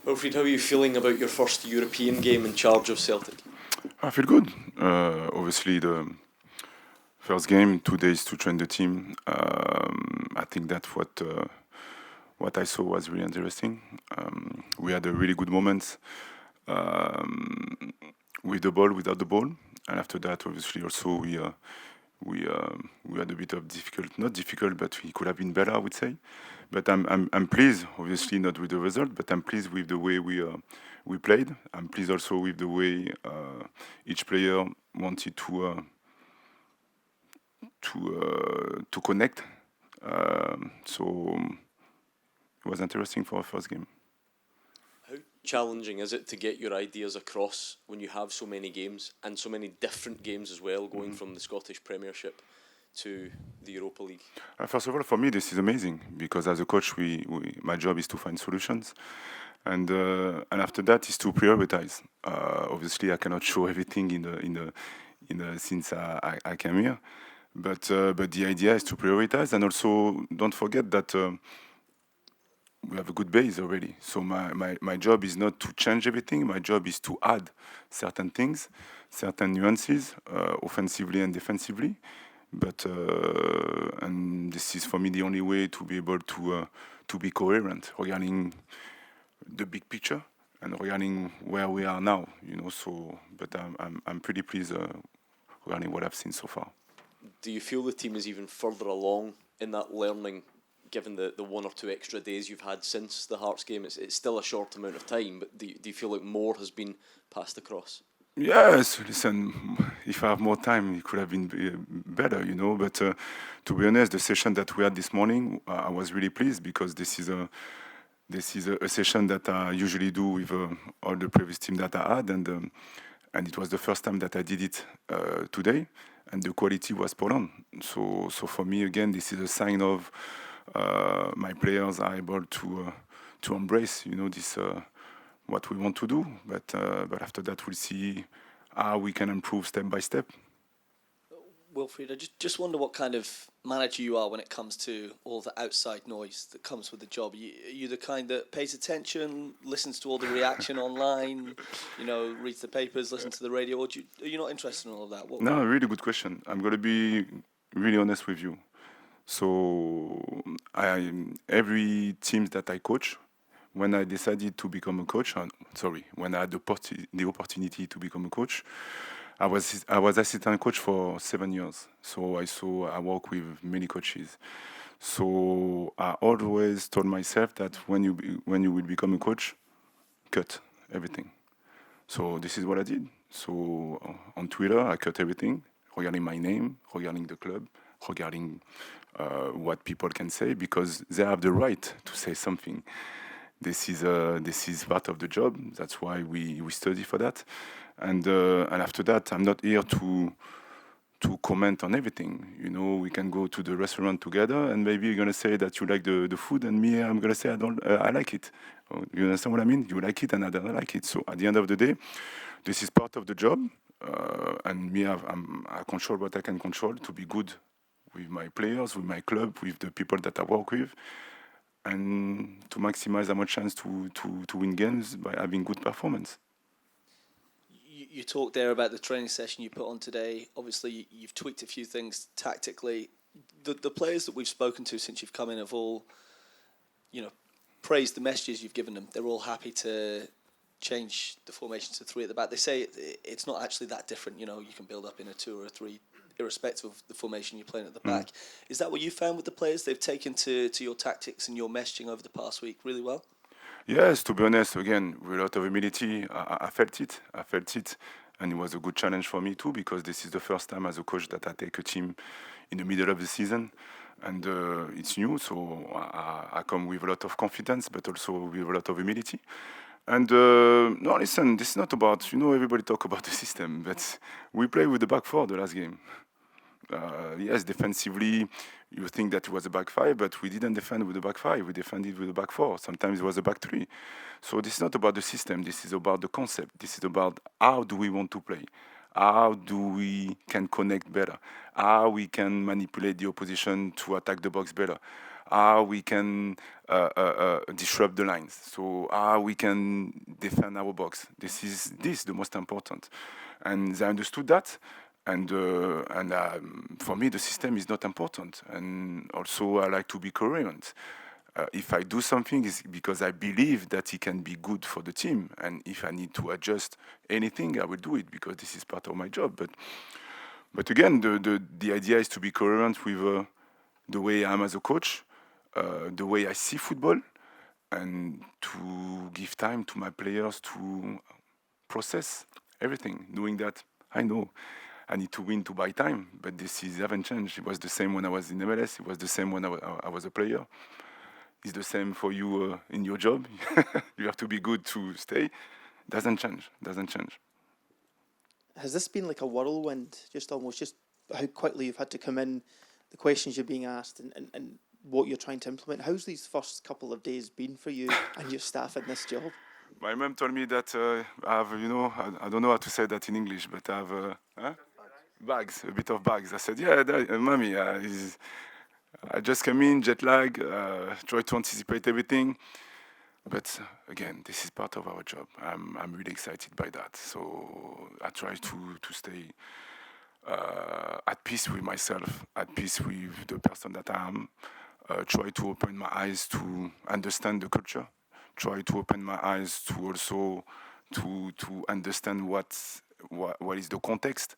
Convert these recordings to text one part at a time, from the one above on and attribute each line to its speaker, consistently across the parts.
Speaker 1: Wilfried, how are you feeling about your first European game in charge of Celtic?
Speaker 2: I feel good. Obviously, the first game, 2 days to train the team. I think that what I saw was really interesting. We had a really good moment um, with the ball, without the ball, and after that, obviously, also we had a bit of difficult, not difficult, but we could have been better, I would say. But I'm pleased, obviously not with the result, but I'm pleased with the way we played. I'm pleased also with the way each player wanted to connect. So it was interesting for our first game.
Speaker 1: How challenging is it to get your ideas across when you have so many games and so many different games as well, going from the Scottish Premiership to the Europa League?
Speaker 2: First of all, for me, this is amazing because as a coach, my job is to find solutions, and after that is to prioritize. Obviously, I cannot show everything since I came here, but the idea is to prioritize, and also don't forget that we have a good base already. So my job is not to change everything. My job is to add certain things, certain nuances, offensively and defensively. But and this is for me the only way to be able to be coherent regarding the big picture and regarding where we are now. So but I'm pretty pleased regarding what I've seen so far.
Speaker 1: Do you feel the team is even further along in that learning, given the 1 or 2 extra days you've had since the Hearts game? It's still a short amount of time, but do you feel like more has been passed across?
Speaker 2: Yes, listen, if I have more time, it could have been better, But to be honest, the session that we had this morning, I was really pleased because this is a session that I usually do with all the previous team that I had, and it was the first time that I did it today, and the quality was spot on. So for me, again, this is a sign of my players are able to embrace, this. What we want to do, but after that we'll see how we can improve step by step.
Speaker 3: Wilfried, I just wonder what kind of manager you are when it comes to all the outside noise that comes with the job. Are you the kind that pays attention, listens to all the reaction online, reads the papers, listens to the radio, or are you not interested in all of that?
Speaker 2: No, really good question. I'm going to be really honest with you. So every team that I coach, when I decided to become a coach, when I had the opportunity to become a coach, I was assistant coach for 7 years. So I work with many coaches. So I always told myself that when you will become a coach, cut everything. So this is what I did. So on Twitter, I cut everything regarding my name, regarding the club, regarding what people can say, because they have the right to say something. This is part of the job. That's why we study for that. And after that, I'm not here to comment on everything. We can go to the restaurant together, and maybe you're gonna say that you like the food, and me, I'm gonna say I like it. You understand what I mean? You like it, and I don't like it. So at the end of the day, this is part of the job, and me, I control what I can control to be good with my players, with my club, with the people that I work with, and to maximize our chance to win games by having good performance.
Speaker 3: You talked there about the training session you put on today. Obviously, you've tweaked a few things tactically. The players that we've spoken to since you've come in have all, praised the messages you've given them. They're all happy to change the formation to 3 at the back. They say it's not actually that different. You can build up in a 2 or a 3, irrespective of the formation you're playing at the back. Is that what you found with the players? They've taken to your tactics and your messaging over the past week really well?
Speaker 2: Yes, to be honest, again, with a lot of humility, I felt it. I felt it. And it was a good challenge for me too, because this is the first time as a coach that I take a team in the middle of the season. And it's new, so I come with a lot of confidence, but also with a lot of humility. And no, listen, this is not about, everybody talk about the system, but we play with the back four the last game. Yes, defensively, you think that it was a back five, but we didn't defend with the back five. We defended with the back four. Sometimes it was a back three. So this is not about the system. This is about the concept. This is about how do we want to play, how do we can connect better, how we can manipulate the opposition to attack the box better, how we can disrupt the lines, so how we can defend our box. This is the most important, and they understood that. And for me, the system is not important. And also, I like to be coherent. If I do something, it's because I believe that it can be good for the team. And if I need to adjust anything, I will do it because this is part of my job. But again, the idea is to be coherent with the way I am as a coach, the way I see football, and to give time to my players to process everything, knowing that I know I need to win to buy time, but this is haven't changed. It was the same when I was in MLS. It was the same when I was a player. It's the same for you in your job. You have to be good to stay. Doesn't change. Doesn't change.
Speaker 4: Has this been like a whirlwind, just how quickly you've had to come in, the questions you're being asked, and what you're trying to implement? How's these first couple of days been for you and your staff in this job?
Speaker 2: My mom told me that I have, I don't know how to say that in English, but I have bags, a bit of bags. I said, yeah, mommy, I just come in, jet lag, try to anticipate everything. But again, this is part of our job. I'm really excited by that. So I try to stay at peace with myself, at peace with the person that I am. Try to open my eyes to understand the culture. Try to open my eyes to also to understand what is the context.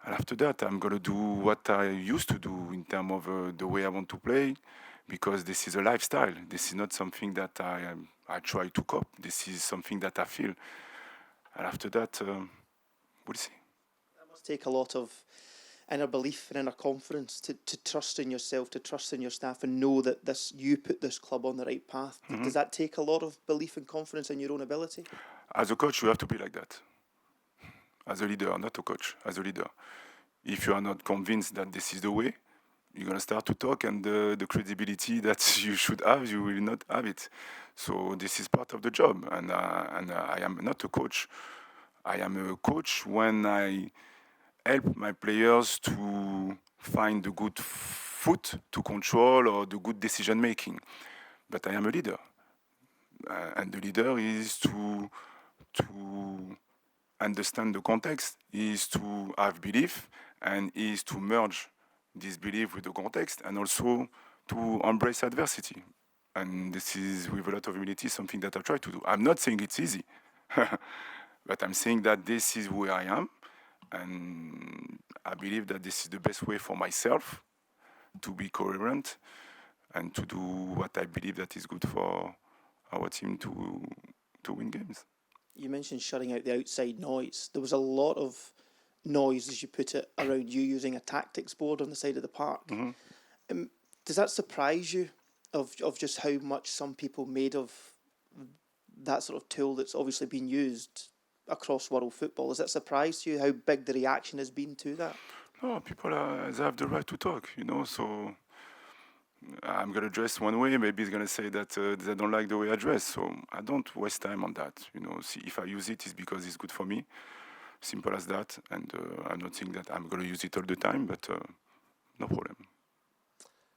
Speaker 2: And after that, I'm gonna do what I used to do in terms of the way I want to play, because this is a lifestyle. This is not something that I try to copy. This is something that I feel. And after that, we'll see.
Speaker 4: That must take a lot of inner belief and inner confidence to trust in yourself, to trust in your staff, and know that you put this club on the right path. Mm-hmm. Does that take a lot of belief and confidence in your own ability?
Speaker 2: As a coach, you have to be like that. As a leader, not a coach, as a leader. If you are not convinced that this is the way, you're going to start to talk, and the credibility that you should have, you will not have it. So this is part of the job. And I am not a coach. I am a coach when I help my players to find the good foot to control or the good decision making. But I am a leader. And the leader is to understand the context, is to have belief, and is to merge this belief with the context, and also to embrace adversity. And this is, with a lot of humility, something that I try to do. I'm not saying it's easy, but I'm saying that this is where I am, and I believe that this is the best way for myself to be coherent and to do what I believe that is good for our team to win games.
Speaker 4: You mentioned shutting out the outside noise. There was a lot of noise, as you put it, around you using a tactics board on the side of the park. Mm-hmm. Does that surprise you of just how much some people made of that sort of tool that's obviously been used across world football? Has that surprised you how big the reaction has been to that?
Speaker 2: No, people they have the right to talk, so I'm going to dress one way, maybe it's going to say that they don't like the way I dress. So I don't waste time on that. See, if I use it, it's because it's good for me. Simple as that. And I'm not saying that I'm going to use it all the time, but no problem.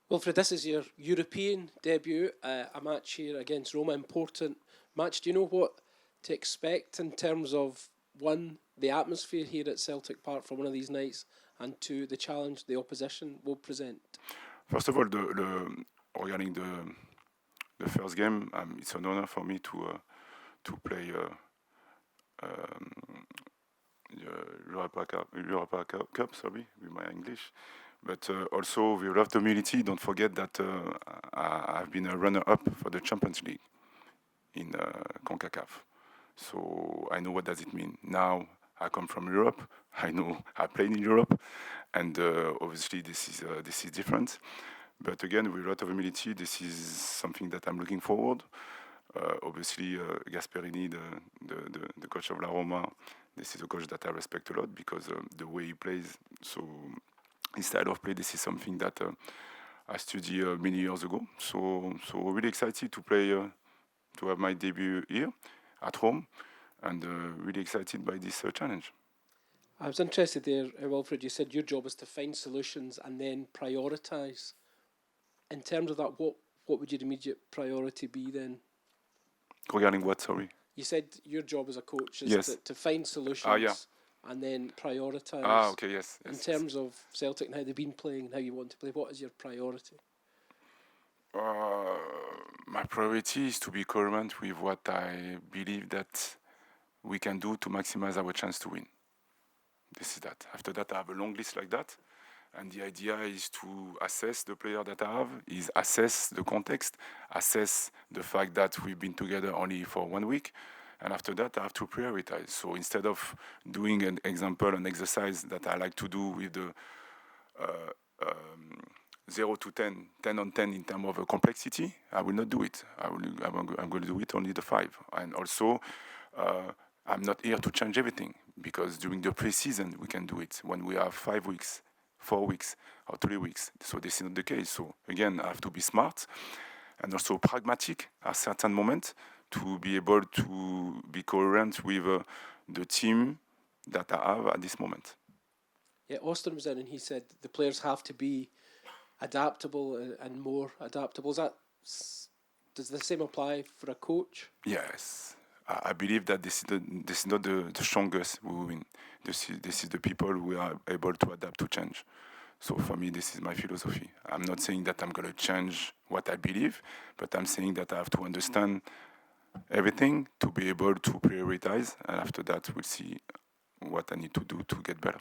Speaker 5: Wilfried, this is your European debut, a match here against Roma, important match. Do you know what to expect in terms of, one, the atmosphere here at Celtic Park for one of these nights, and two, the challenge the opposition will present?
Speaker 2: First of all, regarding the first game, it's an honor for me to play Europa Cup, sorry, with my English. But also, with a lot of humility, don't forget that I've been a runner-up for the Champions League in CONCACAF. So I know what does it mean. Now I come from Europe. I know I played in Europe, and obviously this is different. But again, with a lot of humility, this is something that I'm looking forward. Obviously, Gasperini, the coach of La Roma, this is a coach that I respect a lot because the way he plays. So his style of play, this is something that I studied many years ago. So really excited to play, to have my debut here at home, and really excited by this challenge.
Speaker 5: I was interested there, Wilfried, you said your job is to find solutions and then prioritise. in terms of that, what would your immediate priority be then?
Speaker 2: Regarding what, sorry?
Speaker 5: You said your job as a coach is
Speaker 2: Yes.
Speaker 5: to find solutions
Speaker 2: Yeah.
Speaker 5: and then prioritise.
Speaker 2: Okay, yes.
Speaker 5: In terms of Celtic and how they've been playing and how you want to play, what is your priority?
Speaker 2: My priority is to be coherent with what I believe that we can do to maximize our chance to win. This is that. After that, I have a long list like that. And the idea is to assess the player that I have, is assess the context, assess the fact that we've been together only for 1 week. And after that, I have to prioritize. So instead of doing an exercise that I like to do with the 0 to 10, 10 on 10 in terms of complexity, I will not do it. I'm going to do it only the 5. And also, I'm not here to change everything, because during the pre-season, we can do it when we have 5 weeks, 4 weeks, or 3 weeks. So this is not the case. So again, I have to be smart and also pragmatic at certain moments to be able to be coherent with the team that I have at this moment.
Speaker 5: Yeah, Austin was in and he said the players have to be adaptable and more adaptable. Does the same apply for a coach?
Speaker 2: Yes. I believe that this is not the strongest who win. This is the people who are able to adapt to change. So for me, this is my philosophy. I'm not saying that I'm going to change what I believe, but I'm saying that I have to understand everything to be able to prioritize, and after that, we'll see what I need to do to get better.